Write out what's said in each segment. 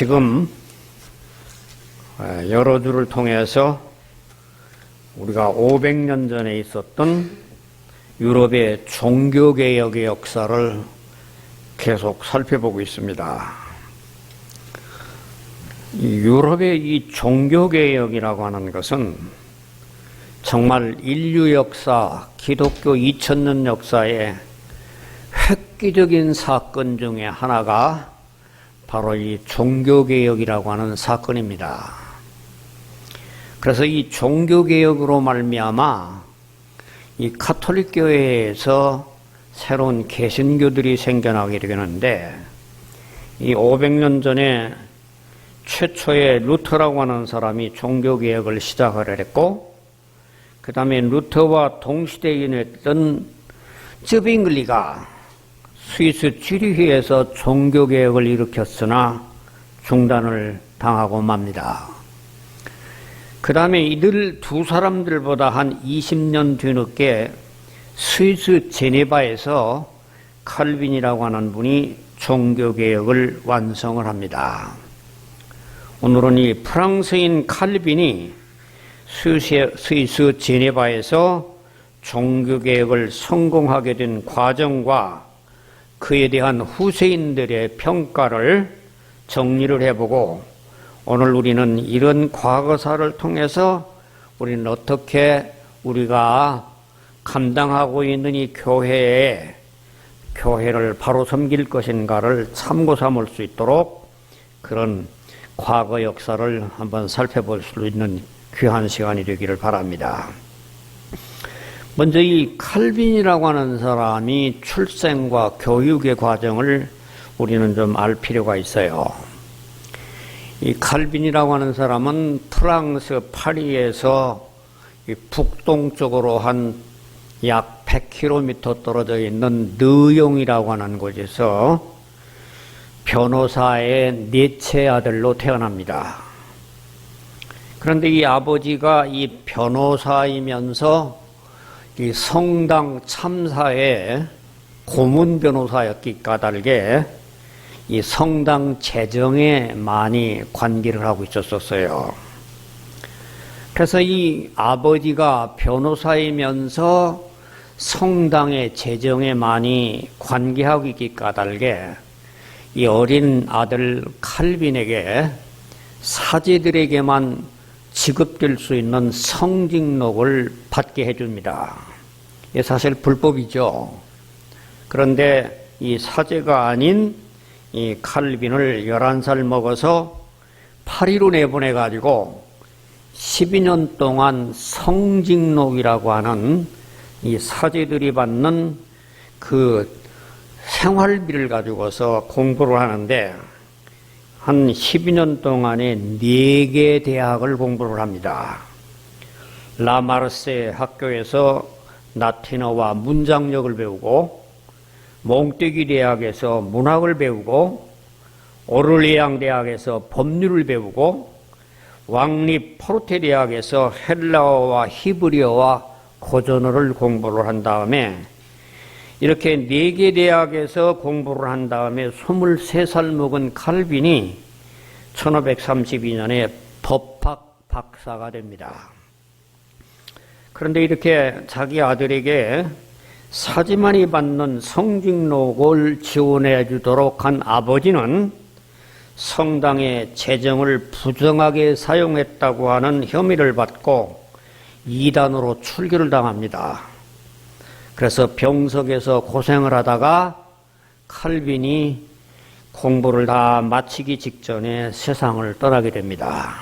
지금 여러 주를 통해서 우리가 500년 전에 있었던 유럽의 종교개혁의 역사를 계속 살펴보고 있습니다. 유럽의 이 종교개혁이라고 하는 것은 정말 인류 역사, 기독교 2000년 역사의 획기적인 사건 중에 하나가 바로 이 종교개혁이라고 하는 사건입니다. 그래서 이 종교개혁으로 말미암아 이 가톨릭 교회에서 새로운 개신교들이 생겨나게 되는데, 이 500년 전에 최초의 루터라고 하는 사람이 종교개혁을 시작을 했고, 그 다음에 루터와 동시대인이었던 쯔빙글리가 스위스 쥐리히에서 종교개혁을 일으켰으나 중단을 당하고 맙니다. 그 다음에 이들 두 사람들보다 한 20년 뒤늦게 스위스 제네바에서 칼빈이라고 하는 분이 종교개혁을 완성을 합니다. 오늘은 이 프랑스인 칼빈이 스위스 제네바에서 종교개혁을 성공하게 된 과정과 그에 대한 후세인들의 평가를 정리를 해보고, 오늘 우리는 이런 과거사를 통해서 우리는 어떻게 우리가 감당하고 있는 이 교회를 바로 섬길 것인가를 참고 삼을 수 있도록 그런 과거 역사를 한번 살펴볼 수 있는 귀한 시간이 되기를 바랍니다. 먼저 이 칼빈이라고 하는 사람이 출생과 교육의 과정을 우리는 좀 알 필요가 있어요. 이 칼빈이라고 하는 사람은 프랑스 파리에서 북동쪽으로 한 약 100km 떨어져 있는 느용이라고 하는 곳에서 변호사의 넷째 아들로 태어납니다. 그런데 이 아버지가 이 변호사이면서 이 성당 참사의 고문 변호사였기 까닭에 이 성당 재정에 많이 관계를 하고 있었어요. 그래서 이 아버지가 변호사이면서 성당의 재정에 많이 관계하고 있기 까닭에 이 어린 아들 칼빈에게 사제들에게만 지급될 수 있는 성직록을 받게 해줍니다. 이게 사실 불법이죠. 그런데 이 사제가 아닌 이 칼빈을 11살 먹어서 파리로 내보내가지고 12년 동안 성직록이라고 하는 이 사제들이 받는 그 생활비를 가지고서 공부를 하는데, 한 12년 동안에 4개 대학을 공부를 합니다. 라마르세 학교에서 라틴어와 문장력을 배우고, 몽테기 대학에서 문학을 배우고, 오를리앙 대학에서 법률을 배우고, 왕립 포르테 대학에서 헬라어와 히브리어와 고전어를 공부를 한 다음에, 이렇게 4개 대학에서 공부를 한 다음에 23살 먹은 칼빈이 1532년에 법학 박사가 됩니다. 그런데 이렇게 자기 아들에게 사지만이 받는 성직록을 지원해 주도록 한 아버지는 성당의 재정을 부정하게 사용했다고 하는 혐의를 받고 이단으로 출교를 당합니다. 그래서 병석에서 고생을 하다가 칼빈이 공부를 다 마치기 직전에 세상을 떠나게 됩니다.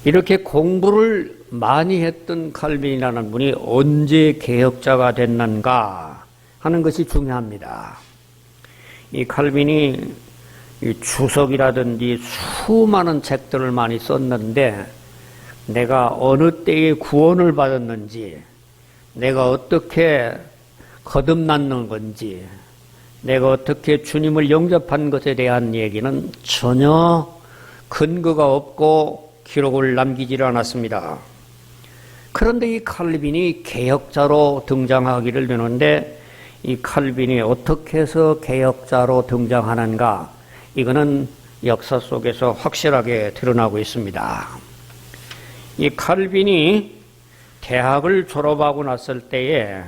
이렇게 공부를 많이 했던 칼빈이라는 분이 언제 개혁자가 됐는가 하는 것이 중요합니다. 이 칼빈이 이 주석이라든지 수많은 책들을 많이 썼는데, 내가 어느 때에 구원을 받았는지, 내가 어떻게 거듭났는 건지, 내가 어떻게 주님을 영접한 것에 대한 얘기는 전혀 근거가 없고 기록을 남기지를 않았습니다. 그런데 이 칼빈이 개혁자로 등장하기를 되는데, 이 칼빈이 어떻게 해서 개혁자로 등장하는가, 이거는 역사 속에서 확실하게 드러나고 있습니다. 이 칼빈이 대학을 졸업하고 났을 때에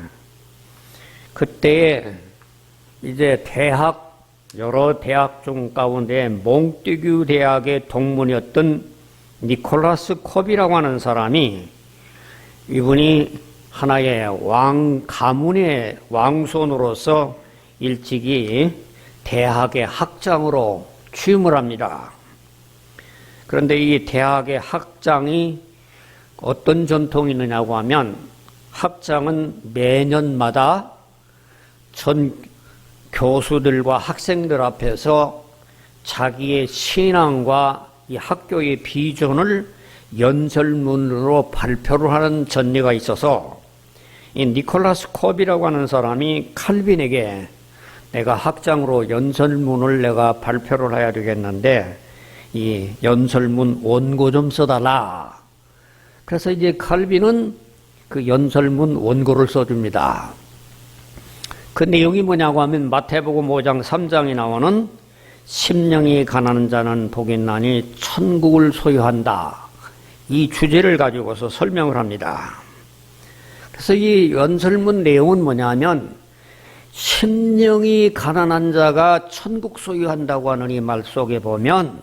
그때에 이제 여러 대학 중 가운데 몽테규 대학의 동문이었던 니콜라스 콥이라고 하는 사람이, 이분이 하나의 가문의 왕손으로서 일찍이 대학의 학장으로 취임을 합니다. 그런데 이 대학의 학장이 어떤 전통이 있느냐고 하면, 학장은 매년마다 전 교수들과 학생들 앞에서 자기의 신앙과 이 학교의 비전을 연설문으로 발표를 하는 전례가 있어서, 이 니콜라스 콥이라고 하는 사람이 칼빈에게 내가 학장으로 연설문을 내가 발표를 해야 되겠는데 이 연설문 원고 좀 써달라. 그래서 이제 칼빈은 그 연설문 원고를 써줍니다. 그 내용이 뭐냐고 하면 마태복음 5장 3장에 나오는 심령이 가난한 자는 복이 있나니 천국을 소유한다. 이 주제를 가지고서 설명을 합니다. 그래서 이 연설문 내용은 뭐냐면, 심령이 가난한 자가 천국 소유한다고 하는 이 말 속에 보면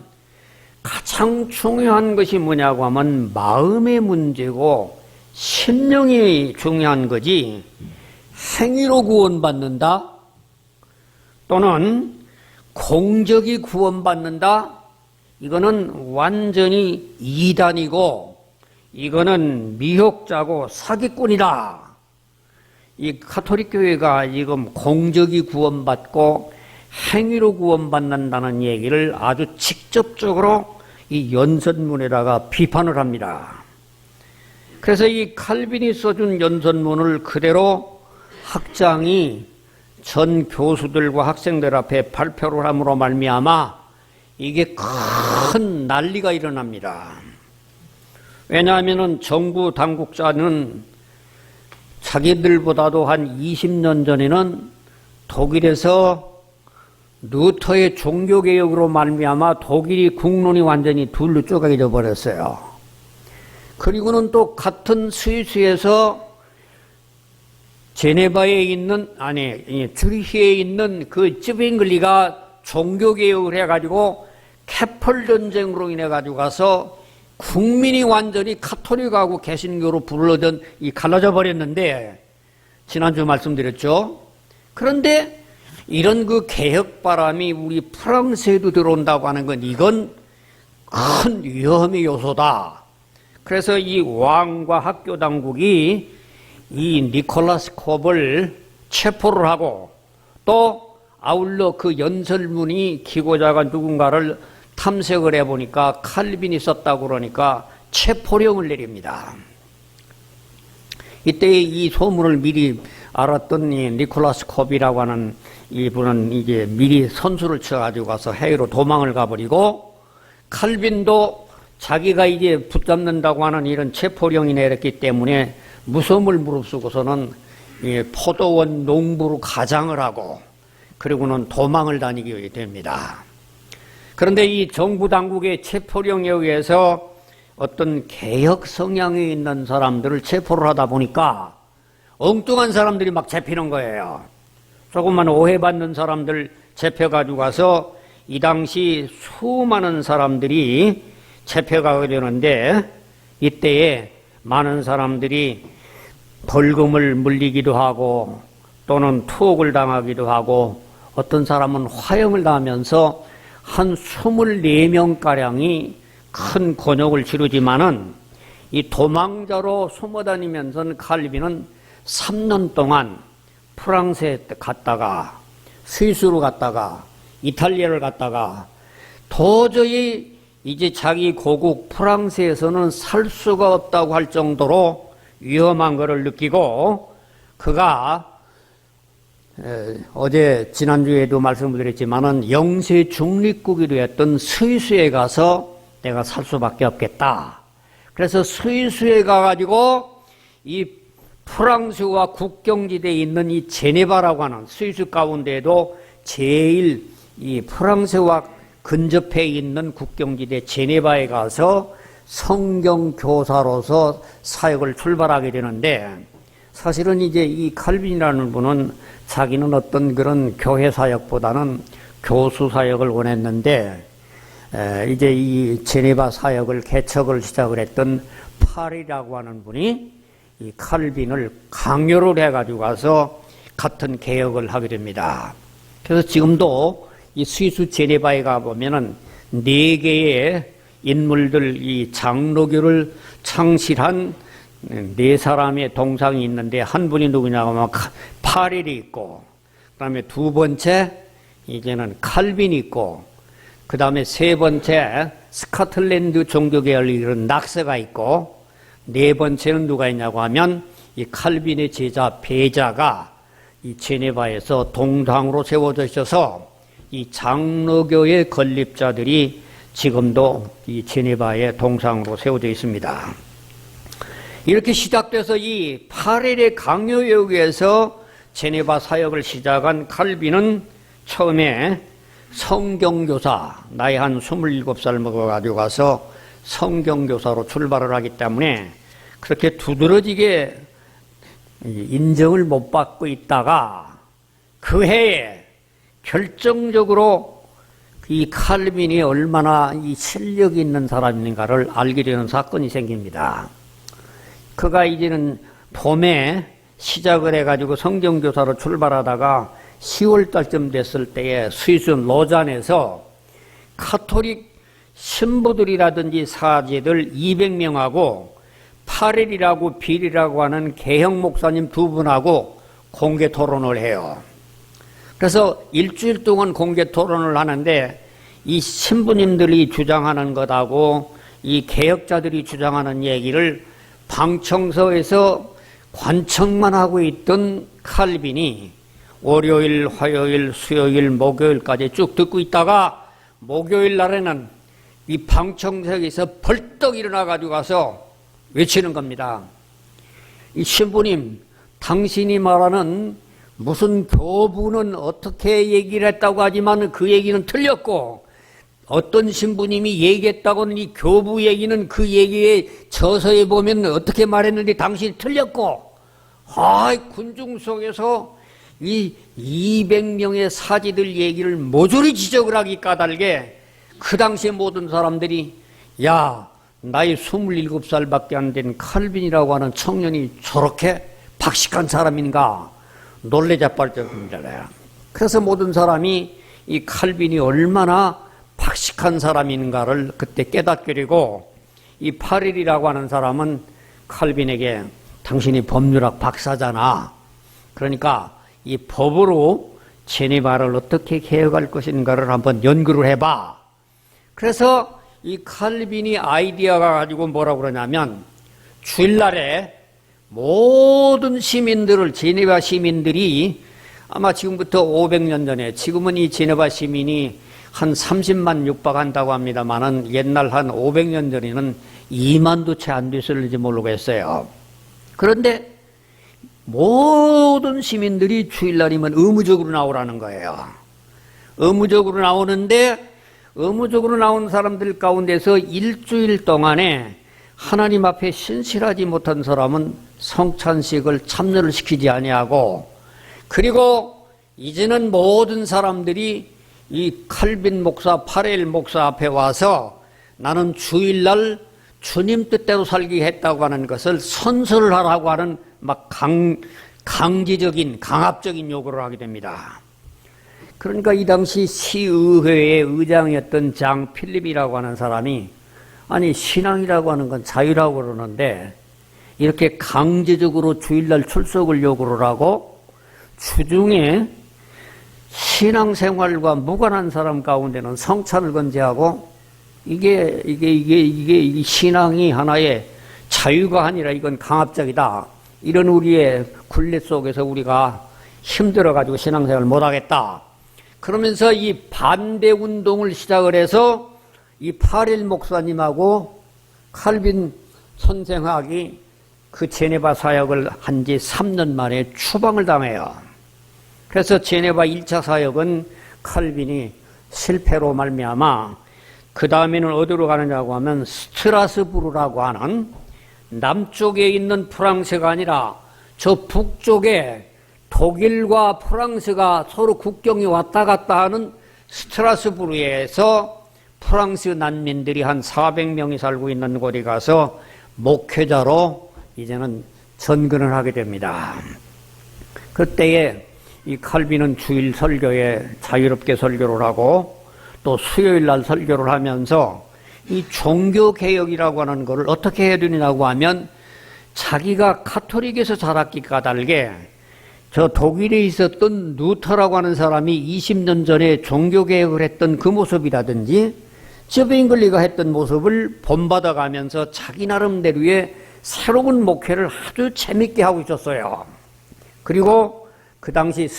가장 중요한 것이 뭐냐고 하면 마음의 문제고 심령이 중요한 거지, 행위로 구원받는다 또는 공적이 구원받는다, 이거는 완전히 이단이고 이거는 미혹자고 사기꾼이다. 이 가톨릭 교회가 지금 공적이 구원받고 행위로 구원받는다는 얘기를 아주 직접적으로 이 연설문에다가 비판을 합니다. 그래서 이 칼빈이 써준 연설문을 그대로 학장이 전 교수들과 학생들 앞에 발표를 함으로 말미암아 이게 큰 난리가 일어납니다. 왜냐하면 정부 당국자는 자기들보다도 한 20년 전에는 독일에서 루터의 종교개혁으로 말미암아 독일이 국론이 완전히 둘로 쪼개져 버렸어요. 그리고는 또 같은 스위스에서 제네바에 있는, 쭈리히에 있는 그 쯔빙글리가 종교개혁을 해가지고 케펄 전쟁으로 인해가지고 가서 국민이 완전히 카톨릭하고 개신교로 갈라져 버렸는데, 지난주 말씀드렸죠. 그런데 이런 그 개혁 바람이 우리 프랑스에도 들어온다고 하는 건 이건 큰 위험의 요소다. 그래서 이 왕과 학교 당국이 이 니콜라스 콥을 체포를 하고 또 아울러 그 연설문이 기고자가 누군가를 탐색을 해보니까 칼빈이 썼다고 그러니까 체포령을 내립니다. 이때 이 소문을 미리 알았던 이 니콜라스 콥이라고 하는 이분은 이제 미리 선수를 쳐가지고 가서 해외로 도망을 가버리고, 칼빈도 자기가 이제 붙잡는다고 하는 이런 체포령이 내렸기 때문에 무서움을 무릅쓰고서는 포도원 농부로 가장을 하고 그리고는 도망을 다니게 됩니다. 그런데 이 정부 당국의 체포령에 의해서 어떤 개혁 성향이 있는 사람들을 체포를 하다 보니까 엉뚱한 사람들이 막 잡히는 거예요. 조금만 오해받는 사람들 잡혀가지고 가서 이 당시 수많은 사람들이 잡혀가게 되는데, 이때에 많은 사람들이 벌금을 물리기도 하고 또는 투옥을 당하기도 하고 어떤 사람은 화형을 당하면서 한 24명가량이 큰 곤욕을 치르지만은 이 도망자로 숨어다니면서 칼빈은 3년 동안 프랑스에 갔다가 스위스로 갔다가 이탈리아를 갔다가 도저히 이제 자기 고국 프랑스에서는 살 수가 없다고 할 정도로 위험한 것을 느끼고, 그가 어제 지난주에도 말씀을 드렸지만은 영세 중립국이 되었던 스위스에 가서 내가 살 수밖에 없겠다. 그래서 스위스에 가가지고 이 프랑스와 국경지대에 있는 이 제네바라고 하는, 스위스 가운데에도 제일 이 프랑스와 근접해 있는 국경지대 제네바에 가서 성경교사로서 사역을 출발하게 되는데, 사실은 이제 이 칼빈이라는 분은 자기는 어떤 그런 교회 사역보다는 교수 사역을 원했는데, 이제 이 제네바 사역을 개척을 시작을 했던 팔이라고 하는 분이 이 칼빈을 강요를 해가지고 가서 같은 개혁을 하게 됩니다. 그래서 지금도 이 스위스 제네바에 가보면은 4개의 인물들, 이 장로교를 창실한 4사람의 동상이 있는데, 한 분이 누구냐고 하면 파렐이 있고, 그 다음에 2번째 이제는 칼빈이 있고, 그 다음에 3번째 스코틀랜드 종교계열을 이룬 낙서가 있고, 4번째는 누가 있냐고 하면 이 칼빈의 제자 베자가 이 제네바에서 동상으로 세워져 있어서 이 장로교의 건립자들이 지금도 이 제네바의 동상으로 세워져 있습니다. 이렇게 시작돼서 이 파렐의 강요에 의해서 제네바 사역을 시작한 칼빈은 처음에 성경교사, 나이 한 27살 먹어가지고 가서 성경교사로 출발을 하기 때문에 그렇게 두드러지게 인정을 못 받고 있다가 그 해에 결정적으로 이 칼빈이 얼마나 이 실력이 있는 사람인가를 알게 되는 사건이 생깁니다. 그가 이제는 봄에 시작을 해가지고 성경교사로 출발하다가 10월 달쯤 됐을 때에 스위스 로잔에서 카톨릭 신부들이라든지 사제들 200명하고 파렐이라고 빌이라고 하는 개혁 목사님 2분하고 공개 토론을 해요. 그래서 일주일 동안 공개 토론을 하는데 이 신부님들이 주장하는 것하고 이 개혁자들이 주장하는 얘기를 방청석에서 관청만 하고 있던 칼빈이 월요일, 화요일, 수요일, 목요일까지 쭉 듣고 있다가 목요일 날에는 이 방청석에서 벌떡 일어나 가지고 가서 외치는 겁니다. 이 신부님, 당신이 말하는 무슨 교부는 어떻게 얘기를 했다고 하지만 그 얘기는 틀렸고, 어떤 신부님이 얘기했다고는 이 교부 얘기는 그 얘기에 저서에 보면 어떻게 말했는데 당신이 틀렸고, 군중 속에서 이 200명의 사지들 얘기를 모조리 지적을 하기 까닭에 그 당시에 모든 사람들이, 야, 나이 27살밖에 안 된 칼빈이라고 하는 청년이 저렇게 박식한 사람인가 놀래 자빠졌습니다. 그래서 모든 사람이 이 칼빈이 얼마나 박식한 사람인가를 그때 깨닫게 되고, 이 파렐이라고 하는 사람은 칼빈에게 당신이 법률학 박사잖아. 그러니까 이 법으로 제네바를 어떻게 개혁할 것인가를 한번 연구를 해봐. 그래서 이 칼빈이 아이디어가 가지고 뭐라고 그러냐면, 주일날에 모든 시민들을, 제네바 시민들이 아마 지금부터 500년 전에, 지금은 이 제네바 시민이 한 30만 육박한다고 합니다만은 옛날 한 500년 전에는 2만도 채 안 됐을지 모르겠어요. 그런데 모든 시민들이 주일날이면 의무적으로 나오라는 거예요. 의무적으로 나오는데, 의무적으로 나온 사람들 가운데서 일주일 동안에 하나님 앞에 신실하지 못한 사람은 성찬식을 참여를 시키지 아니하고, 그리고 이제는 모든 사람들이 이 칼빈 목사, 파렐 목사 앞에 와서 나는 주일날 주님 뜻대로 살기 했다고 하는 것을 선서를 하라고 하는 막 강제적인, 강압적인 요구를 하게 됩니다. 그러니까 이 당시 시의회의 의장이었던 장 필립이라고 하는 사람이, 아니 신앙이라고 하는 건 자유라고 그러는데 이렇게 강제적으로 주일날 출석을 요구를 하고, 주중에 신앙생활과 무관한 사람 가운데는 성찬을 건제하고, 이게 신앙이 하나의 자유가 아니라 이건 강압적이다. 이런 우리의 굴레 속에서 우리가 힘들어가지고 신앙생활을 못하겠다. 그러면서 이 반대 운동을 시작을 해서 이 파렐 목사님하고 칼빈 선생학이 그 제네바 사역을 한 지 3년 만에 추방을 당해요. 그래서 제네바 1차 사역은 칼빈이 실패로 말미암아 그 다음에는 어디로 가느냐고 하면 스트라스부르라고 하는 남쪽에 있는 프랑스가 아니라 저 북쪽에 독일과 프랑스가 서로 국경이 왔다 갔다 하는 스트라스부르에서 프랑스 난민들이 한 400명이 살고 있는 곳에 가서 목회자로 이제는 전근을 하게 됩니다. 그때에 이 칼빈은 주일 설교에 자유롭게 설교를 하고 또 수요일 날 설교를 하면서 이 종교개혁이라고 하는 것을 어떻게 해야 되느냐고 하면 자기가 카톨릭에서 자랐기 까닭에 저 독일에 있었던 루터라고 하는 사람이 20년 전에 종교개혁을 했던 그 모습이라든지 쩌빙글리가 했던 모습을 본받아가면서 자기 나름대로의 새로운 목회를 아주 재밌게 하고 있었어요. 그리고 그 당시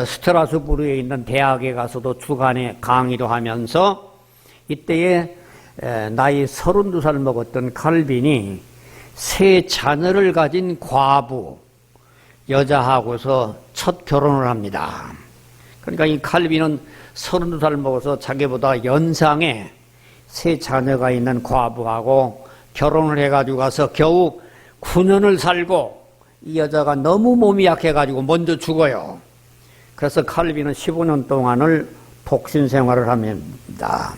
스트라스부르에 있는 대학에 가서도 주간에 강의도 하면서 이때에 나이 32살 먹었던 칼빈이 세 자녀를 가진 과부 여자하고서 첫 결혼을 합니다. 그러니까 이 칼빈은 32살 먹어서 자기보다 연상의 세 자녀가 있는 과부하고 결혼을 해가지고 가서 겨우 9년을 살고 이 여자가 너무 몸이 약해가지고 먼저 죽어요. 그래서 칼빈은 15년 동안을 독신 생활을 합니다.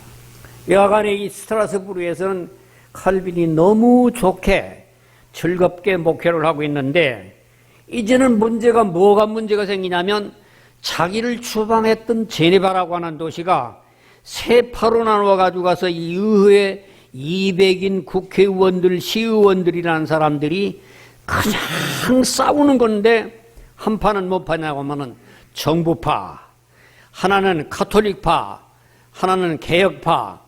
여하간에 이 스트라스부르에서는 칼빈이 너무 좋게 즐겁게 목회를 하고 있는데 이제는 뭐가 문제가 생기냐면 자기를 추방했던 제네바라고 하는 도시가 세 파로 나누어 가지고 가서 이 의회 200인 국회의원들, 시의원들이라는 사람들이 그냥 싸우는 건데 한 판은 못 파냐고 하면은 정부파, 하나는 가톨릭파, 하나는 개혁파,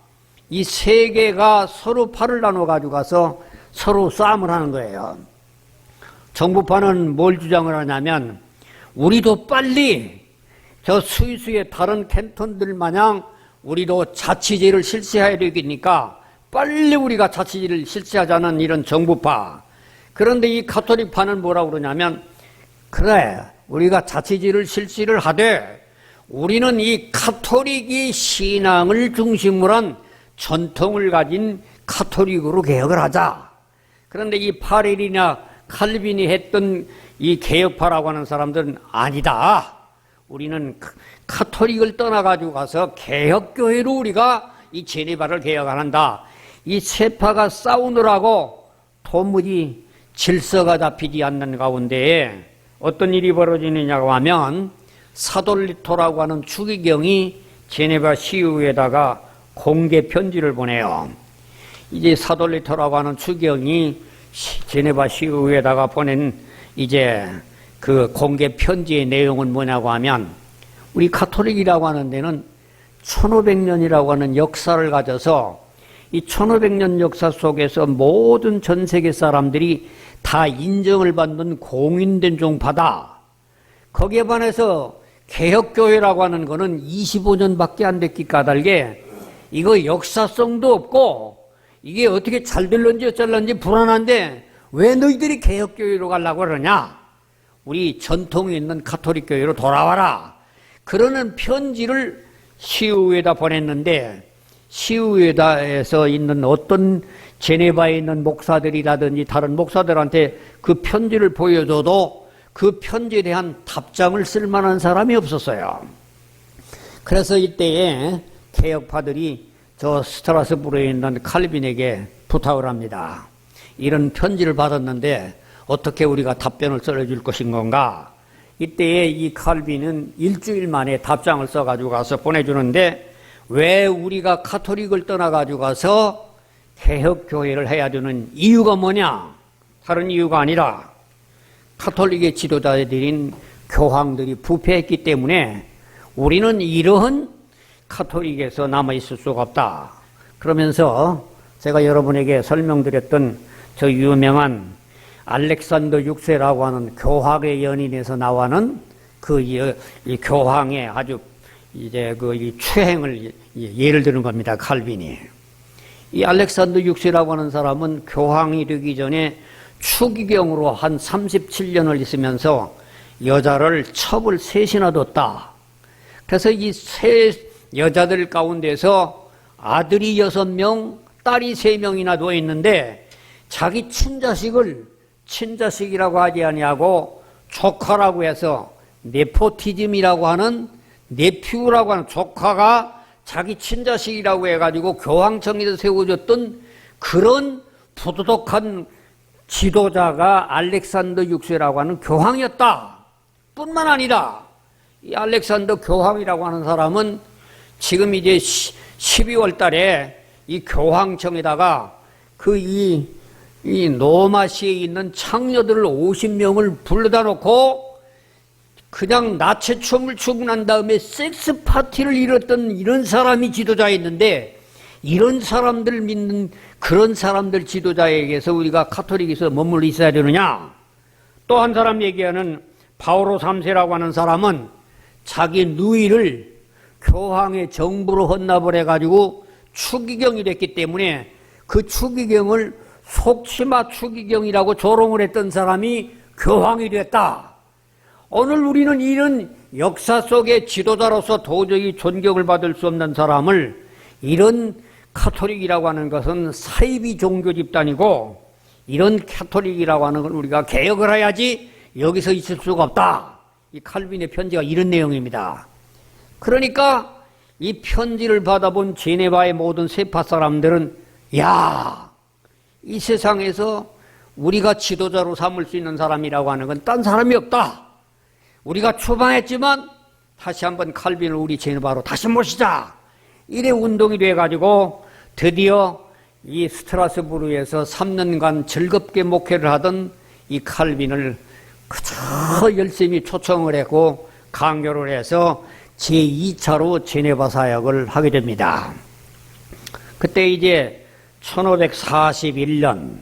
이 세 개가 서로 팔을 나눠 가지고 가서 서로 싸움을 하는 거예요. 정부파는 뭘 주장을 하냐면 우리도 빨리 저 스위스의 다른 캔톤들 마냥 우리도 자치제를 실시해야 되니까 빨리 우리가 자치제를 실시하자는 이런 정부파. 그런데 이 가톨릭파는 뭐라고 그러냐면 그래 우리가 자치제를 실시를 하되 우리는 이 가톨릭이 신앙을 중심으로 한 전통을 가진 가톨릭으로 개혁을 하자. 그런데 이 파렐이나 칼빈이 했던 이 개혁파라고 하는 사람들은 아니다. 우리는 가톨릭을 떠나가지고 가서 개혁교회로 우리가 이 제네바를 개혁한다. 이 세 파가 싸우느라고 도무지 질서가 잡히지 않는 가운데에 어떤 일이 벌어지느냐고 하면 사돌리토라고 하는 추기경이 제네바 시의회에다가 공개 편지를 보내요. 이제 사돌리토라고 하는 추기경이 제네바 시의회에다가 보낸 이제 그 공개 편지의 내용은 뭐냐고 하면 우리 가톨릭이라고 하는 데는 1500년이라고 하는 역사를 가져서 이 1500년 역사 속에서 모든 전 세계 사람들이 다 인정을 받는 공인된 종파다. 거기에 반해서 개혁교회라고 하는 거는 25년밖에 안 됐기 까닭에 이거 역사성도 없고 이게 어떻게 잘 될런지 어쩔런지 불안한데 왜 너희들이 개혁교회로 가려고 그러냐? 우리 전통이 있는 가톨릭 교회로 돌아와라. 그러는 편지를 시의회에다 보냈는데 시의회에서 있는 어떤 제네바에 있는 목사들이라든지 다른 목사들한테 그 편지를 보여줘도 그 편지에 대한 답장을 쓸 만한 사람이 없었어요. 그래서 이때에 개혁파들이 저 스트라스부르에 있는 칼빈에게 부탁을 합니다. 이런 편지를 받았는데 어떻게 우리가 답변을 써줄 것인 건가? 이때에 이 칼빈은 일주일 만에 답장을 써가지고 가서 보내주는데 왜 우리가 가톨릭을 떠나가지고 가서 개혁교회를 해야 되는 이유가 뭐냐? 다른 이유가 아니라 가톨릭의 지도자들인 교황들이 부패했기 때문에 우리는 이러한 가톨릭에서 남아있을 수가 없다. 그러면서 제가 여러분에게 설명드렸던 저 유명한 알렉산더 6세라고 하는 교황의 연인에서 나와는 이 교황의 아주 이제 이 추행을 예를 드는 겁니다. 칼빈이. 이 알렉산더 6세라고 하는 사람은 교황이 되기 전에 추기경으로 한 37년을 있으면서 여자를 첩을 셋이나 뒀다. 그래서 이 세 여자들 가운데서 아들이 6명, 딸이 3명이나 누워 있는데 자기 친자식이라고 하지 아니하고 조카라고 해서 네포티즘이라고 하는 네퓨라고 하는 조카가 자기 친자식이라고 해가지고 교황청에서 세워졌던 그런 부도덕한 지도자가 알렉산더 6세라고 하는 교황이었다. 뿐만 아니라 이 알렉산더 교황이라고 하는 사람은 지금 이제 12월 달에 이 교황청에다가 이 노마시에 있는 창녀들을 50명을 불러다 놓고 그냥 나체 춤을 추고 난 다음에 섹스 파티를 이뤘던 이런 사람이 지도자였는데 이런 사람들 믿는 그런 사람들 지도자에게서 우리가 카톨릭에서 머물러 있어야 되느냐? 또 한 사람 얘기하는 바오로 3세라고 하는 사람은 자기 누이를 교황의 정부로 헌납을 해가지고 추기경이 됐기 때문에 그 추기경을 속치마 추기경이라고 조롱을 했던 사람이 교황이 됐다. 오늘 우리는 이런 역사 속의 지도자로서 도저히 존경을 받을 수 없는 사람을 이런 카톨릭이라고 하는 것은 사이비 종교 집단이고 이런 카톨릭이라고 하는 건 우리가 개혁을 해야지 여기서 있을 수가 없다. 이 칼빈의 편지가 이런 내용입니다. 그러니까 이 편지를 받아본 제네바의 모든 세파 사람들은 야, 이 세상에서 우리가 지도자로 삼을 수 있는 사람이라고 하는 건 딴 사람이 없다. 우리가 추방했지만 다시 한번 칼빈을 우리 제네바로 다시 모시자. 이래 운동이 돼가지고 드디어 이 스트라스부르에서 3년간 즐겁게 목회를 하던 이 칼빈을 그저 열심히 초청을 했고 강요를 해서 제2차로 제네바 사역을 하게 됩니다. 그때 이제 1541년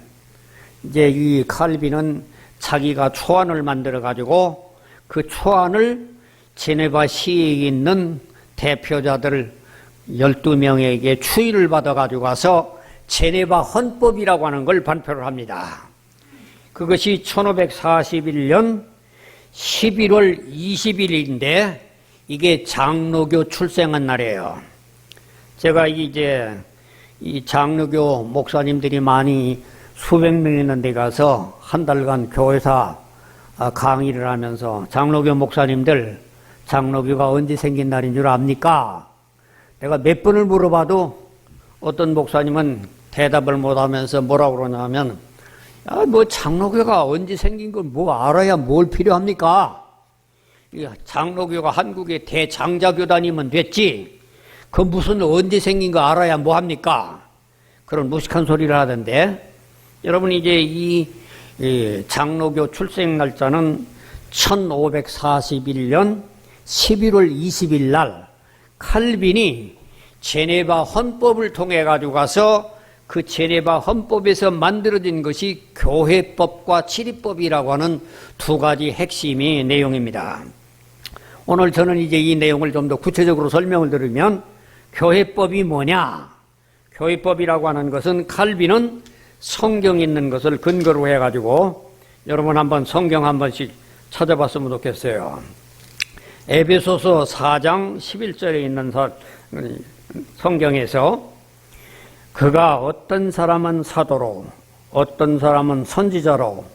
이제 이 칼빈은 자기가 초안을 만들어 가지고 그 초안을 제네바 시에 있는 대표자들 12명에게 추의를 받아 가지고 가서 제네바 헌법이라고 하는 걸 발표를 합니다. 그것이 1541년 11월 20일인데 이게 장로교 출생한 날이에요. 제가 이제 이 장로교 목사님들이 많이 수백 명 있는 데 가서 한 달간 교회사 강의를 하면서 장로교 목사님들 장로교가 언제 생긴 날인 줄 압니까? 내가 몇 번을 물어봐도 어떤 목사님은 대답을 못하면서 뭐라고 그러냐면 뭐 장로교가 언제 생긴 걸 뭐 알아야 뭘 필요합니까? 장로교가 한국의 대장자교단이면 됐지 그 무슨 언제 생긴 거 알아야 뭐 합니까? 그런 무식한 소리를 하던데 여러분 이제 이 장로교 출생 날짜는 1541년 11월 20일 날 칼빈이 제네바 헌법을 통해 가지고 가서 그 제네바 헌법에서 만들어진 것이 교회법과 치리법이라고 하는 두 가지 핵심의 내용입니다. 오늘 저는 이제 이 내용을 좀 더 구체적으로 설명을 드리면 교회법이 뭐냐? 교회법이라고 하는 것은 칼빈은 성경에 있는 것을 근거로 해가지고 여러분 한번 성경 한 번씩 찾아봤으면 좋겠어요. 에베소서 4장 11절에 있는 성경에서 그가 어떤 사람은 사도로 어떤 사람은 선지자로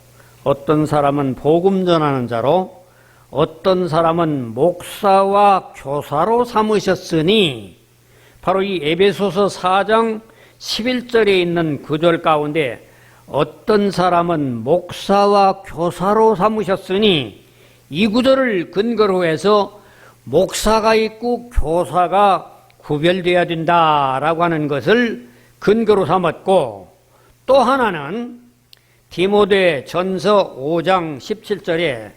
어떤 사람은 복음 전하는 자로 어떤 사람은 목사와 교사로 삼으셨으니 바로 이 에베소서 4장 11절에 있는 구절 가운데 어떤 사람은 목사와 교사로 삼으셨으니 이 구절을 근거로 해서 목사가 있고 교사가 구별되어야 된다라고 하는 것을 근거로 삼았고 또 하나는 디모데 전서 5장 17절에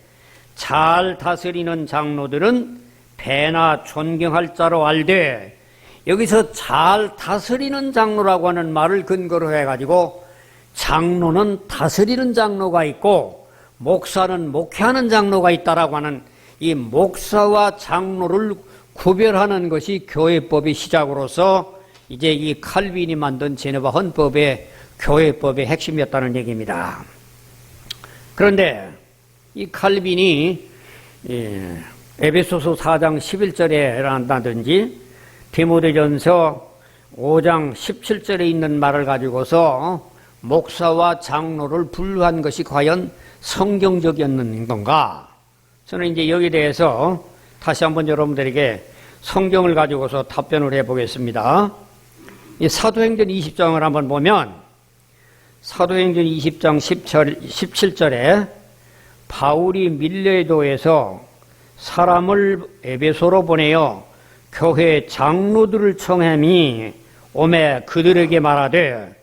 잘 다스리는 장로들은 배나 존경할 자로 알되 여기서 잘 다스리는 장로라고 하는 말을 근거로 해가지고 장로는 다스리는 장로가 있고 목사는 목회하는 장로가 있다라고 하는 이 목사와 장로를 구별하는 것이 교회법의 시작으로서 이제 이 칼빈이 만든 제네바 헌법의 교회법의 핵심이었다는 얘기입니다. 그런데 이 칼빈이 에베소서 4장 11절에 한다든지 디모데전서 5장 17절에 있는 말을 가지고서 목사와 장로를 분류한 것이 과연 성경적이었는 건가? 저는 이제 여기에 대해서 다시 한번 여러분들에게 성경을 가지고서 답변을 해보겠습니다. 이 사도행전 20장을 한번 보면 사도행전 20장 17절에 바울이 밀레도에서 사람을 에베소로 보내어 교회 장로들을 청함이 오매 그들에게 말하되,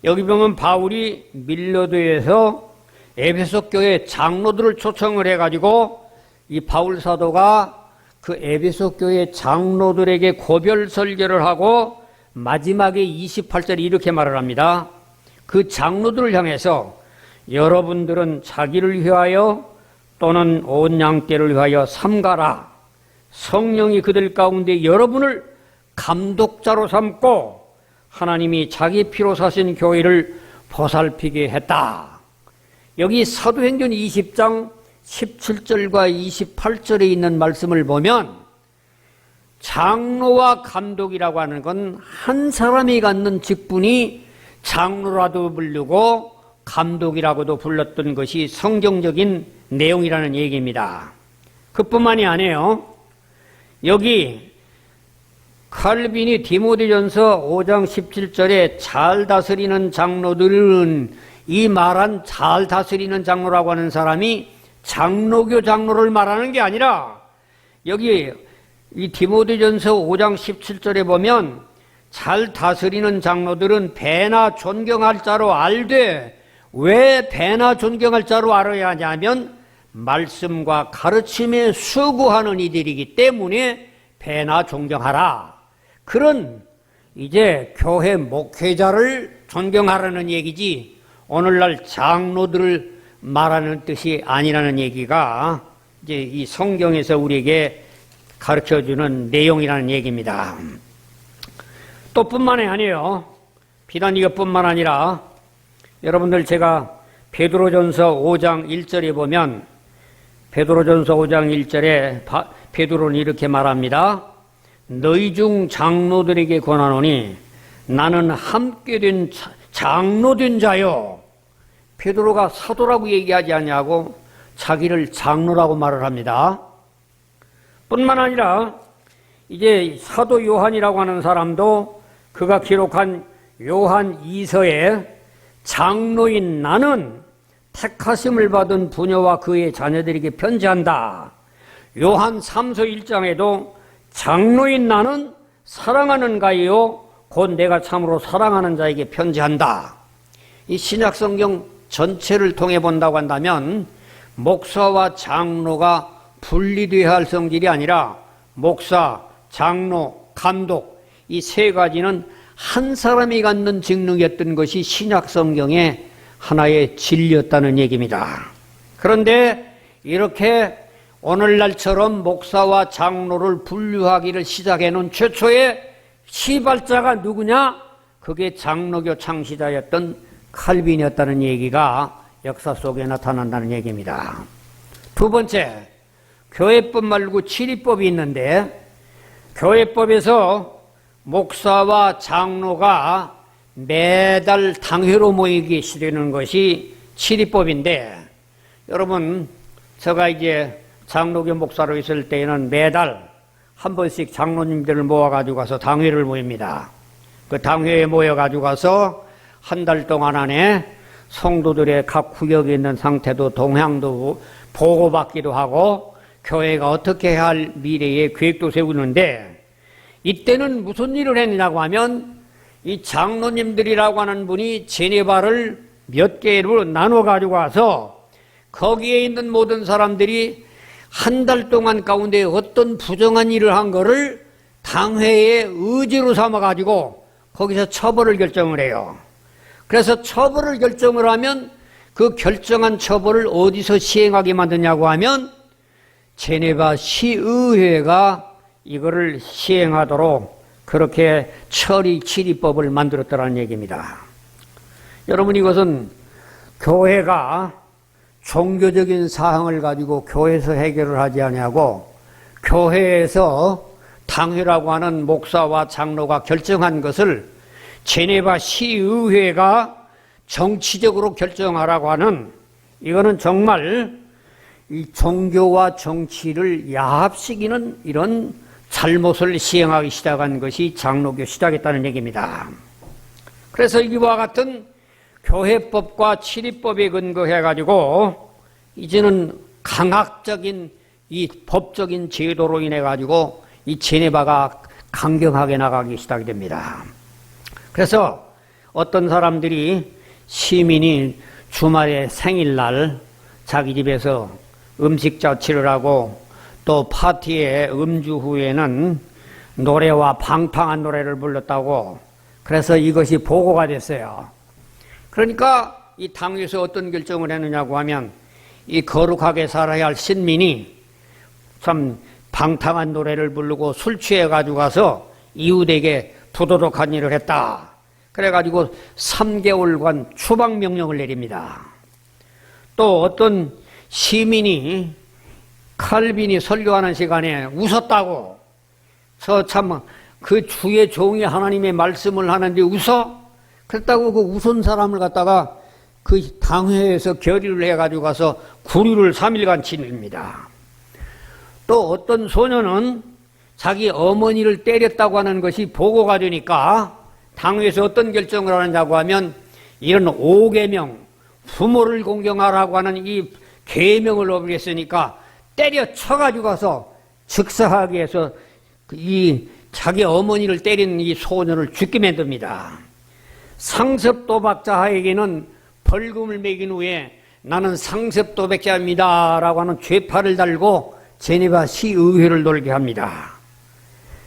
여기 보면 바울이 밀레도에서 에베소 교회 장로들을 초청을 해가지고 이 바울 사도가 그 에베소 교회 장로들에게 고별 설교를 하고 마지막에 28절에 이렇게 말을 합니다. 그 장로들을 향해서 여러분들은 자기를 위하여 또는 온 양떼를 위하여 삼가라. 성령이 그들 가운데 여러분을 감독자로 삼고 하나님이 자기 피로 사신 교회를 보살피게 했다. 여기 사도행전 20장 17절과 28절에 있는 말씀을 보면 장로와 감독이라고 하는 건 한 사람이 갖는 직분이 장로라도 부르고 감독이라고도 불렀던 것이 성경적인 내용이라는 얘기입니다. 그뿐만이 아니에요. 여기 칼빈이 디모데전서 5장 17절에 잘 다스리는 장로들은 이 말한 잘 다스리는 장로라고 하는 사람이 장로교 장로를 말하는 게 아니라 여기 이 디모데전서 5장 17절에 보면 잘 다스리는 장로들은 배나 존경할 자로 알되, 왜 배나 존경할 자로 알아야 하냐면 말씀과 가르침에 수고하는 이들이기 때문에 배나 존경하라. 그런 이제 교회 목회자를 존경하라는 얘기지 오늘날 장로들을 말하는 뜻이 아니라는 얘기가 이제 이 성경에서 우리에게 가르쳐주는 내용이라는 얘기입니다. 또 뿐만이 아니에요. 비단 이것뿐만 아니라 여러분들 제가 베드로전서 5장 1절에 보면 베드로전서 5장 1절에 베드로는 이렇게 말합니다. 너희 중 장로들에게 권하노니 나는 함께 된 장로된 자요. 베드로가 사도라고 얘기하지 않냐고 자기를 장로라고 말을 합니다. 뿐만 아니라 이제 사도 요한이라고 하는 사람도 그가 기록한 요한 2서에 장로인 나는 택하심을 받은 부녀와 그의 자녀들에게 편지한다. 요한 3서 1장에도 장로인 나는 사랑하는 가이요 곧 내가 참으로 사랑하는 자에게 편지한다. 이 신약성경 전체를 통해 본다고 한다면 목사와 장로가 분리되어야 할 성질이 아니라 목사, 장로, 감독 이 세 가지는 한 사람이 갖는 직능이었던 것이 신약성경의 하나의 진리였다는 얘기입니다. 그런데 이렇게 오늘날처럼 목사와 장로를 분류하기를 시작해놓은 최초의 시발자가 누구냐? 그게 장로교 창시자였던 칼빈이었다는 얘기가 역사 속에 나타난다는 얘기입니다. 두 번째, 교회법 말고 치리법이 있는데 교회법에서 목사와 장로가 매달 당회로 모이기 시되는 것이 치리법인데, 여러분 제가 이제 장로교 목사로 있을 때에는 매달 한 번씩 장로님들을 모아가지고 가서 당회를 모입니다. 그 당회에 모여가지고 가서 한 달 동안 안에 성도들의 각 구역에 있는 상태도 동향도 보고받기도 하고 교회가 어떻게 해야 할 미래의 계획도 세우는데, 이때는 무슨 일을 했냐고 하면 이 장로님들이라고 하는 분이 제네바를 몇 개로 나눠 가지고 와서 거기에 있는 모든 사람들이 한 달 동안 가운데 어떤 부정한 일을 한 거를 당회의 의지로 삼아 가지고 거기서 처벌을 결정을 해요. 그래서 처벌을 결정을 하면 그 결정한 처벌을 어디서 시행하게 만드냐고 하면 제네바 시의회가 이거를 시행하도록 그렇게 치리법을 만들었다는 얘기입니다. 여러분, 이것은 교회가 종교적인 사항을 가지고 교회에서 해결을 하지 않냐고 교회에서 당회라고 하는 목사와 장로가 결정한 것을 제네바 시의회가 정치적으로 결정하라고 하는, 이거는 정말 이 종교와 정치를 야합시키는 이런 잘못을 시행하기 시작한 것이 장로교 시작했다는 얘기입니다. 그래서 이와 같은 교회법과 치리법에 근거해가지고 이제는 강학적인 이 법적인 제도로 인해가지고 이 제네바가 강경하게 나가기 시작이 됩니다. 그래서 어떤 사람들이 시민이 주말에 생일날 자기 집에서 음식 자취를 하고 또 파티에 음주 후에는 노래와 방탕한 노래를 불렀다고, 그래서 이것이 보고가 됐어요. 그러니까 이 당에서 어떤 결정을 했느냐고 하면, 이 거룩하게 살아야 할 신민이 참 방탕한 노래를 부르고 술 취해 가지고 가서 이웃에게 부도덕한 일을 했다. 그래가지고 3개월간 추방명령을 내립니다. 또 어떤 시민이 칼빈이 설교하는 시간에 웃었다고, 참 그 주의 종이 하나님의 말씀을 하는데 웃어? 그랬다고 그 웃은 사람을 갖다가 그 당회에서 결의를 해가지고 가서 구류를 3일간 치릅니다. 또 어떤 소년은 자기 어머니를 때렸다고 하는 것이 보고가 되니까 당회에서 어떤 결정을 하느냐고 하면, 이런 5계명, 부모를 공경하라고 하는 이 계명을 어기했으니까 때려쳐가지고 가서 즉사하게 해서 이 자기 어머니를 때린 이 소년을 죽게 만듭니다. 상습도박자에게는 벌금을 매긴 후에 나는 상습도박자입니다 라고 하는 죄파를 달고 제네바 시의회를 돌게 합니다.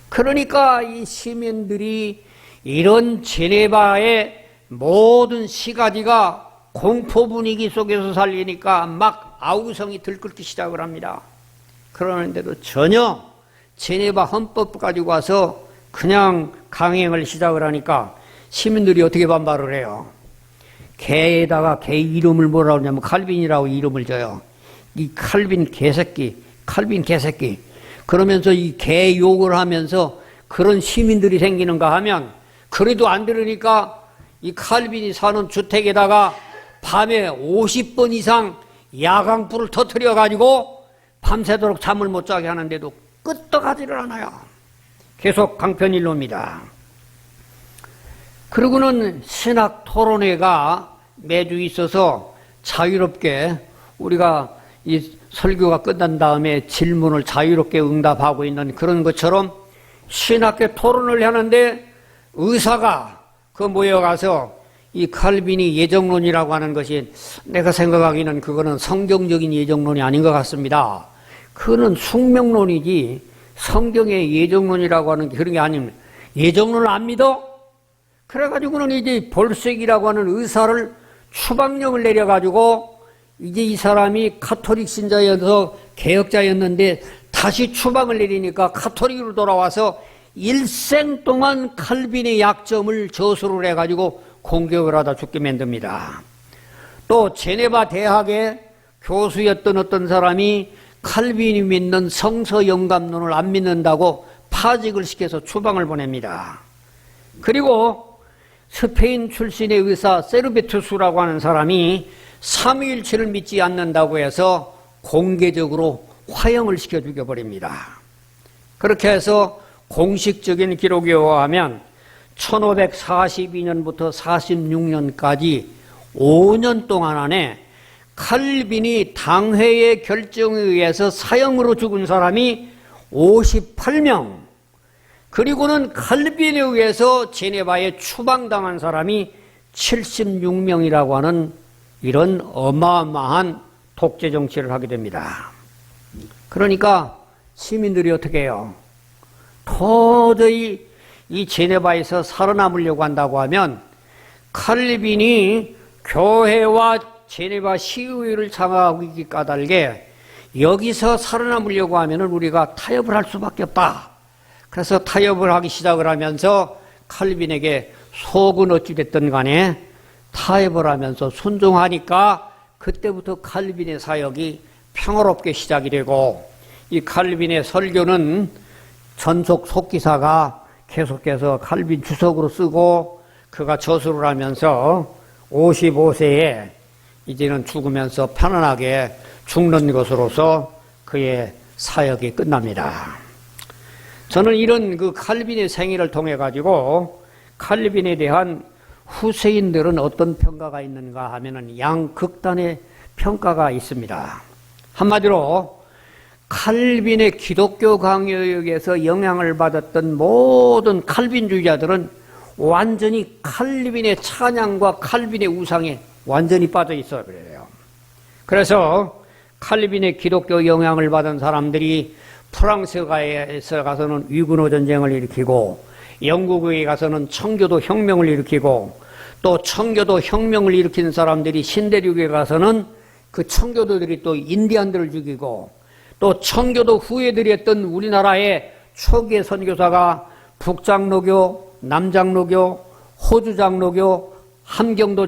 그러니까 이 시민들이 이런 제네바의 모든 시가지가 공포 분위기 속에서 살리니까 막 아우성이 들끓기 시작을 합니다. 그러는데도 전혀 제네바 헌법 가지고 와서 그냥 강행을 시작을 하니까 시민들이 어떻게 반발을 해요? 개에다가 개 이름을 뭐라고 하냐면 칼빈이라고 이름을 줘요. 이 칼빈 개새끼, 칼빈 개새끼. 그러면서 이 개 욕을 하면서 그런 시민들이 생기는가 하면, 그래도 안 들으니까 이 칼빈이 사는 주택에다가 밤에 50번 이상 야광불을 터뜨려가지고 밤새도록 잠을 못 자게 하는데도 끄떡하지를 않아요. 계속 강편일로입니다. 그리고는 신학 토론회가 매주 있어서 자유롭게 우리가 이 설교가 끝난 다음에 질문을 자유롭게 응답하고 있는 그런 것처럼 신학교 토론을 하는데 의사가 그 모여가서 이 칼빈이 예정론이라고 하는 것이, 내가 생각하기는 그거는 성경적인 예정론이 아닌 것 같습니다. 그거는 숙명론이지 성경의 예정론이라고 하는 게 그런 게 아닙니다. 예정론을 안 믿어? 그래가지고는 이제 볼색이라고 하는 의사를 추방령을 내려가지고 이제 이 사람이 카톨릭 신자여서 개혁자였는데 다시 추방을 내리니까 카톨릭으로 돌아와서 일생 동안 칼빈의 약점을 저수를 해가지고 공격을 하다 죽게 만듭니다. 또 제네바 대학의 교수였던 어떤 사람이 칼빈이 믿는 성서 영감론을 안 믿는다고 파직을 시켜서 추방을 보냅니다. 그리고 스페인 출신의 의사 세르베투스라고 하는 사람이 삼위일체를 믿지 않는다고 해서 공개적으로 화형을 시켜 죽여버립니다. 그렇게 해서 공식적인 기록에 의하면 1542년부터 46년까지 5년 동안 안에 칼빈이 당회의 결정에 의해서 사형으로 죽은 사람이 58명, 그리고는 칼빈에 의해서 제네바에 추방당한 사람이 76명이라고 하는 이런 어마어마한 독재 정치를 하게 됩니다. 그러니까 시민들이 어떻게 해요? 도저히 이 제네바에서 살아남으려고 한다고 하면 칼빈이 교회와 제네바 시의회를 장악하고 있기 까닭에 여기서 살아남으려고 하면 우리가 타협을 할 수밖에 없다. 그래서 타협을 하기 시작을 하면서 칼빈에게 속은 어찌됐든 간에 타협을 하면서 순종하니까 그때부터 칼빈의 사역이 평화롭게 시작이 되고, 이 칼빈의 설교는 전속 속기사가 계속해서 칼빈 주석으로 쓰고 그가 저술을 하면서 55세에 이제는 죽으면서 편안하게 죽는 것으로서 그의 사역이 끝납니다. 저는 이런 그 칼빈의 생애를 통해 가지고 칼빈에 대한 후세인들은 어떤 평가가 있는가 하면은 양극단의 평가가 있습니다. 한마디로 칼빈의 기독교 강요역에서 영향을 받았던 모든 칼빈주의자들은 완전히 칼빈의 찬양과 칼빈의 우상에 완전히 빠져 있어 그래요. 그래서 칼빈의 기독교 영향을 받은 사람들이 프랑스에 가서는 위군호 전쟁을 일으키고 영국에 가서는 청교도 혁명을 일으키고 또 청교도 혁명을 일으킨 사람들이 신대륙에 가서는 그 청교도들이 또 인디안들을 죽이고 또 청교도 후예들이었던 우리나라의 초기의 선교사가 북장로교, 남장로교, 호주 장로교, 함경도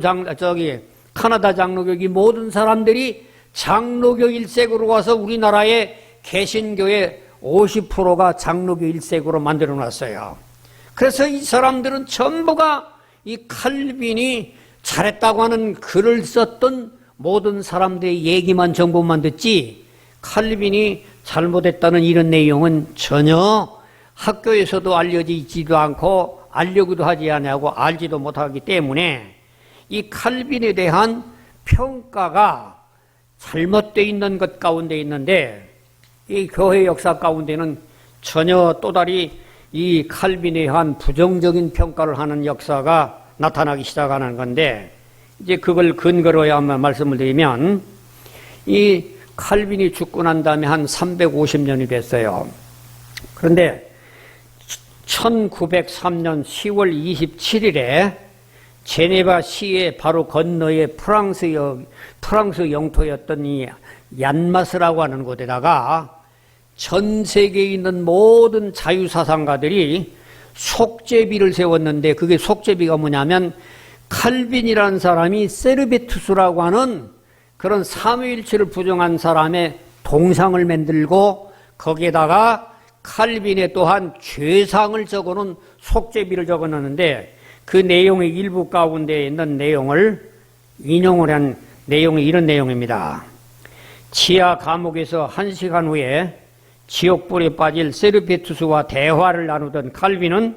카나다 장로교 이 모든 사람들이 장로교 일색으로 와서 우리나라의 개신교의 50%가 장로교 일색으로 만들어 놨어요. 그래서 이 사람들은 전부가 이 칼빈이 잘했다고 하는 글을 썼던 모든 사람들의 얘기만 정보만 듣지 칼빈이 잘못했다는 이런 내용은 전혀 학교에서도 알려지지도 않고 알려고도 하지 않냐고 알지도 못하기 때문에 이 칼빈에 대한 평가가 잘못되어 있는 것 가운데 있는데 이 교회 역사 가운데는 전혀 또 다른 이 칼빈에 대한 부정적인 평가를 하는 역사가 나타나기 시작하는 건데 이제 그걸 근거로 한번 말씀을 드리면 이 칼빈이 죽고 난 다음에 한 350년이 됐어요. 그런데 1903년 10월 27일에 제네바 시의 바로 건너에 프랑스 영토였던 이 얀마스라고 하는 곳에다가 전 세계에 있는 모든 자유사상가들이 속죄비를 세웠는데 그게 속죄비가 뭐냐면 칼빈이라는 사람이 세르베투스라고 하는 그런 삼위일체를 부정한 사람의 동상을 만들고 거기에다가 칼빈의 또한 죄상을 적어놓은 속죄비를 적어놓는데 그 내용의 일부 가운데 있는 내용을 인용을 한 내용이 이런 내용입니다. 지하 감옥에서 1시간 후에 지옥불에 빠질 세르베투스와 대화를 나누던 칼빈은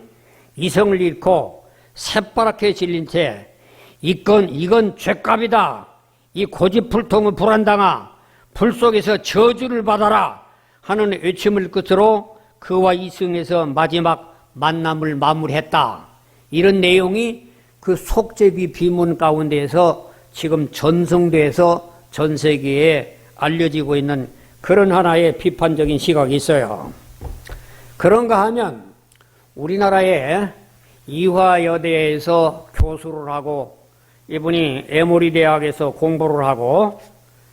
이성을 잃고 새파랗게 질린 채 이건 죄값이다. 이 고집불통의 불안당아 불 속에서 저주를 받아라 하는 외침을 끝으로 그와 이승에서 마지막 만남을 마무리했다. 이런 내용이 그 속죄비 비문 가운데에서 지금 전송돼서 전 세계에 알려지고 있는 그런 하나의 비판적인 시각이 있어요. 그런가 하면 우리나라의 이화여대에서 교수를 하고 이분이 에모리 대학에서 공부를 하고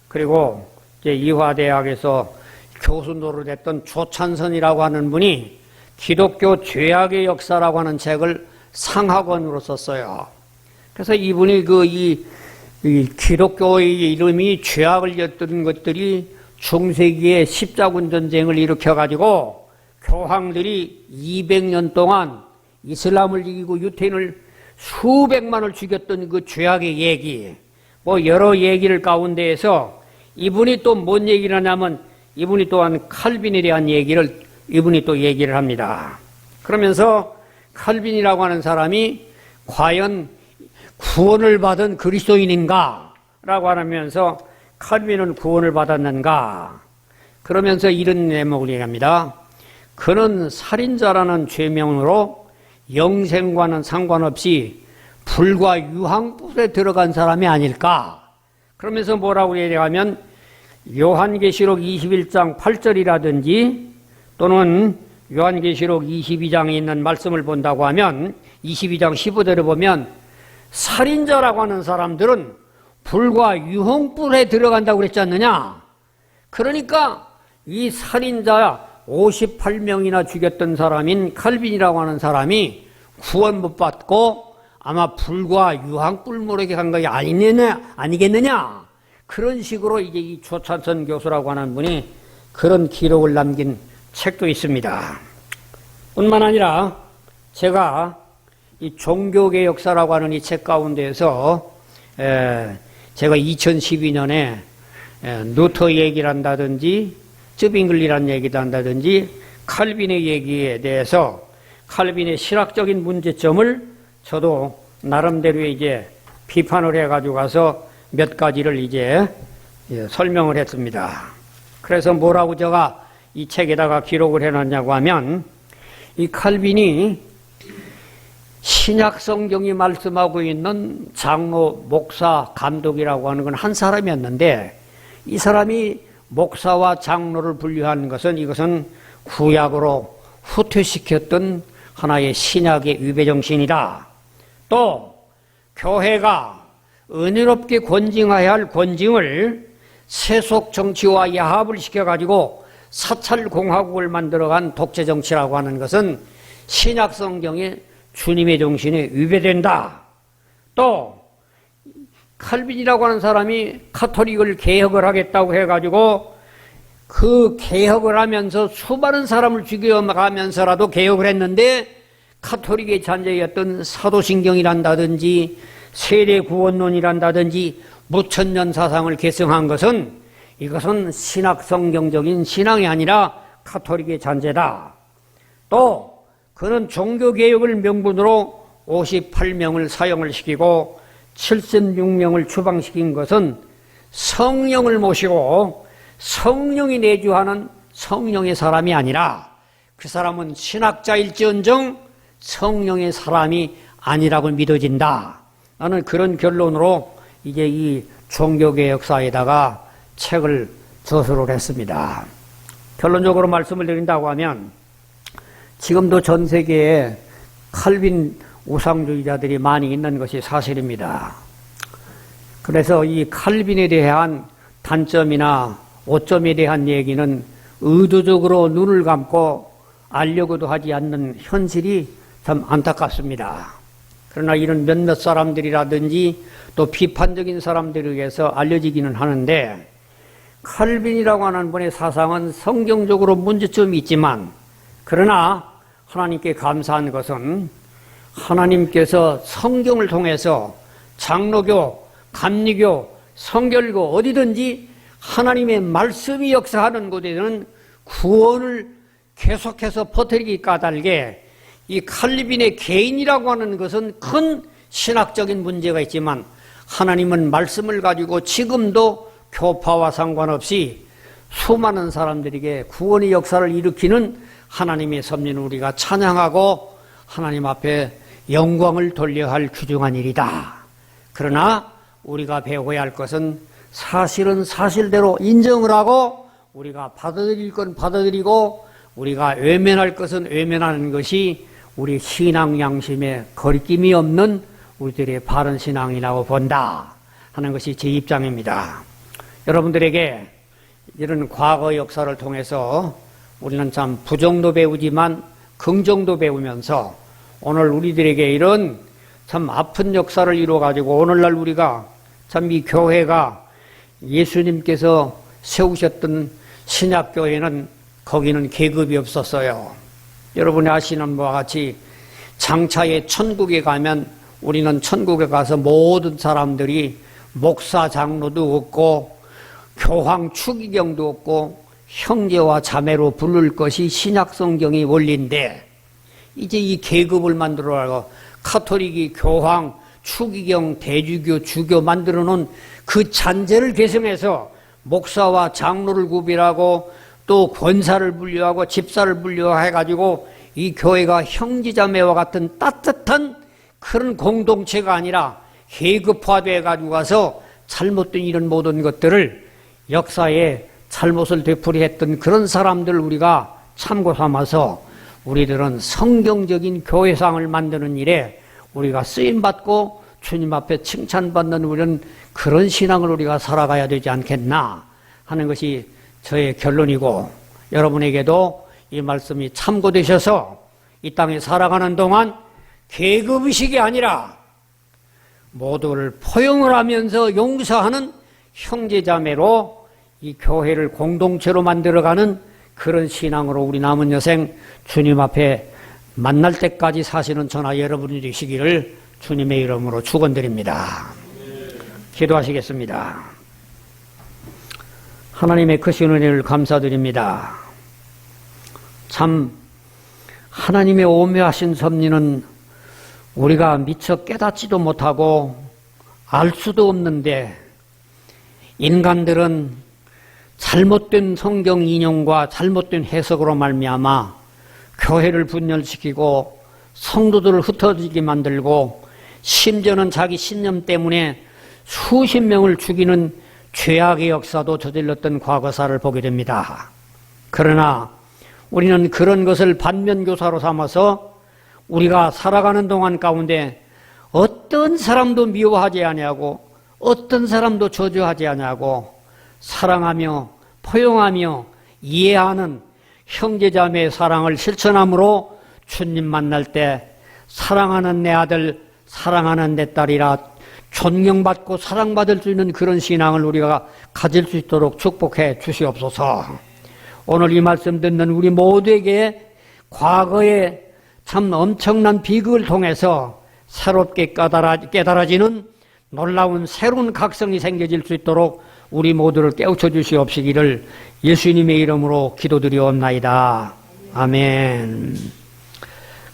그리고 이제 이화대학에서 교수 노릇했던 조찬선이라고 하는 분이 기독교 죄악의 역사라고 하는 책을 상학원으로 썼어요. 그래서 이분이 이 기독교의 이름이 죄악을 였던 것들이 중세기에 십자군 전쟁을 일으켜가지고 교황들이 200년 동안 이슬람을 이기고 유태인을 수백만을 죽였던 그 죄악의 얘기, 여러 얘기를 가운데에서 이분이 또 뭔 얘기를 하냐면 이분이 또한 칼빈에 대한 얘기를 이분이 또 얘기를 합니다. 그러면서 칼빈이라고 하는 사람이 과연 구원을 받은 그리스도인인가? 라고 하면서 칼빈은 구원을 받았는가? 그러면서 이런 내용을 얘기합니다. 그는 살인자라는 죄명으로 영생과는 상관없이 불과 유황불에 들어간 사람이 아닐까? 그러면서 뭐라고 얘기하면 요한계시록 21장 8절이라든지 또는 요한계시록 22장에 있는 말씀을 본다고 하면 22장 15절을 보면 살인자라고 하는 사람들은 불과 유황불에 들어간다고 그랬지 않느냐? 그러니까 이 살인자 58명이나 죽였던 사람인 칼빈이라고 하는 사람이 구원 못 받고 아마 불과 유황불 간 것이 아니겠느냐? 그런 식으로 이제 이 조찬선 교수라고 하는 분이 그런 기록을 남긴 책도 있습니다. 뿐만 아니라 제가 이 종교개혁사라고 하는 이 책 가운데에서 제가 2012년에 루터 얘기를 한다든지 쯔빙글리라는 얘기도 한다든지 칼빈의 얘기에 대해서 칼빈의 신학적인 문제점을 저도 나름대로 이제 비판을 해가지고 가서 몇 가지를 이제 설명을 했습니다. 그래서 뭐라고 제가 이 책에다가 기록을 해놨냐고 하면 이 칼빈이 신약 성경이 말씀하고 있는 장로, 목사, 감독이라고 하는 건 한 사람이었는데 이 사람이 목사와 장로를 분류하는 것은 이것은 구약으로 후퇴시켰던 하나의 신약의 위배정신이다. 또 교회가 은혜롭게 권징해야 할 권징을 세속 정치와 야합을 시켜가지고 사찰공화국을 만들어간 독재정치라고 하는 것은 신약 성경의 주님의 정신에 위배된다. 또 칼빈이라고 하는 사람이 카톨릭을 개혁을 하겠다고 해가지고 그 개혁을 하면서 수많은 사람을 죽여가면서라도 개혁을 했는데 카톨릭의 잔재였던 사도신경이란다든지 세례구원론이란다든지 무천년 사상을 계승한 것은 이것은 신학성경적인 신앙이 아니라 카톨릭의 잔재다. 또 그는 종교개혁을 명분으로 58명을 사형을 시키고 76명을 추방시킨 것은 성령을 모시고 성령이 내주하는 성령의 사람이 아니라 그 사람은 신학자일지언정 성령의 사람이 아니라고 믿어진다. 나는 그런 결론으로 이제 이 종교개혁사에다가 책을 저서를 했습니다. 결론적으로 말씀을 드린다고 하면 지금도 전 세계에 칼빈 우상주의자들이 많이 있는 것이 사실입니다. 그래서 이 칼빈에 대한 단점이나 오점에 대한 얘기는 의도적으로 눈을 감고 알려고도 하지 않는 현실이 참 안타깝습니다. 그러나 이런 몇몇 사람들이라든지 또 비판적인 사람들에 의해서 알려지기는 하는데 칼빈이라고 하는 분의 사상은 성경적으로 문제점이 있지만 그러나 하나님께 감사한 것은 하나님께서 성경을 통해서 장로교, 감리교, 성결교 어디든지 하나님의 말씀이 역사하는 곳에는 구원을 계속해서 퍼뜨리기 까닭에 이 칼빈의 개인이라고 하는 것은 큰 신학적인 문제가 있지만 하나님은 말씀을 가지고 지금도 교파와 상관없이 수많은 사람들에게 구원의 역사를 일으키는 하나님의 섭리는 우리가 찬양하고 하나님 앞에 영광을 돌려야 할 귀중한 일이다. 그러나 우리가 배워야 할 것은 사실은 사실대로 인정을 하고 우리가 받아들일 건 받아들이고 우리가 외면할 것은 외면하는 것이 우리 신앙 양심에 거리낌이 없는 우리들의 바른 신앙이라고 본다 하는 것이 제 입장입니다. 여러분들에게 이런 과거 역사를 통해서 우리는 참 부정도 배우지만 긍정도 배우면서 오늘 우리들에게 이런 참 아픈 역사를 이루어가지고 오늘날 우리가 참 이 교회가 예수님께서 세우셨던 신약교회는 거기는 계급이 없었어요. 여러분이 아시는 바와 같이 장차에 천국에 가면 우리는 천국에 가서 모든 사람들이 목사 장로도 없고 교황 추기경도 없고 형제와 자매로 부를 것이 신약성경의 원리인데 이제 이 계급을 만들어가고 카톨릭이 교황, 추기경, 대주교, 주교 만들어 놓은 그 잔재를 계승해서 목사와 장로를 구별하고 또 권사를 분류하고 집사를 분류해가지고 이 교회가 형제자매와 같은 따뜻한 그런 공동체가 아니라 계급화되어 가지고 가서 잘못된 이런 모든 것들을 역사에 잘못을 되풀이했던 그런 사람들 우리가 참고 삼아서 우리들은 성경적인 교회상을 만드는 일에 우리가 쓰임받고 주님 앞에 칭찬받는 우리는 그런 신앙을 우리가 살아가야 되지 않겠나 하는 것이 저의 결론이고 여러분에게도 이 말씀이 참고되셔서 이 땅에 살아가는 동안 계급의식이 아니라 모두를 포용을 하면서 용서하는 형제자매로 이 교회를 공동체로 만들어가는 그런 신앙으로 우리 남은 여생 주님 앞에 만날 때까지 사시는 저나 여러분이 되시기를 주님의 이름으로 축원드립니다. 기도하시겠습니다. 하나님의 크신 은혜를 감사드립니다. 참 하나님의 오묘하신 섭리는 우리가 미처 깨닫지도 못하고 알 수도 없는데 인간들은 잘못된 성경 인용과 잘못된 해석으로 말미암아 교회를 분열시키고 성도들을 흩어지게 만들고 심지어는 자기 신념 때문에 수십 명을 죽이는 죄악의 역사도 저질렀던 과거사를 보게 됩니다. 그러나 우리는 그런 것을 반면교사로 삼아서 우리가 살아가는 동안 가운데 어떤 사람도 미워하지 아니하고 어떤 사람도 저주하지 아니하고 사랑하며 포용하며 이해하는 형제자매의 사랑을 실천함으로 주님 만날 때 사랑하는 내 아들, 사랑하는 내 딸이라 존경받고 사랑받을 수 있는 그런 신앙을 우리가 가질 수 있도록 축복해 주시옵소서. 오늘 이 말씀 듣는 우리 모두에게 과거에 참 엄청난 비극을 통해서 새롭게 깨달아지는 놀라운 새로운 각성이 생겨질 수 있도록 우리 모두를 깨우쳐 주시옵시기를 예수님의 이름으로 기도드리옵나이다. 아멘.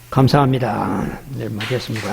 감사합니다. 네, 마치겠습니다.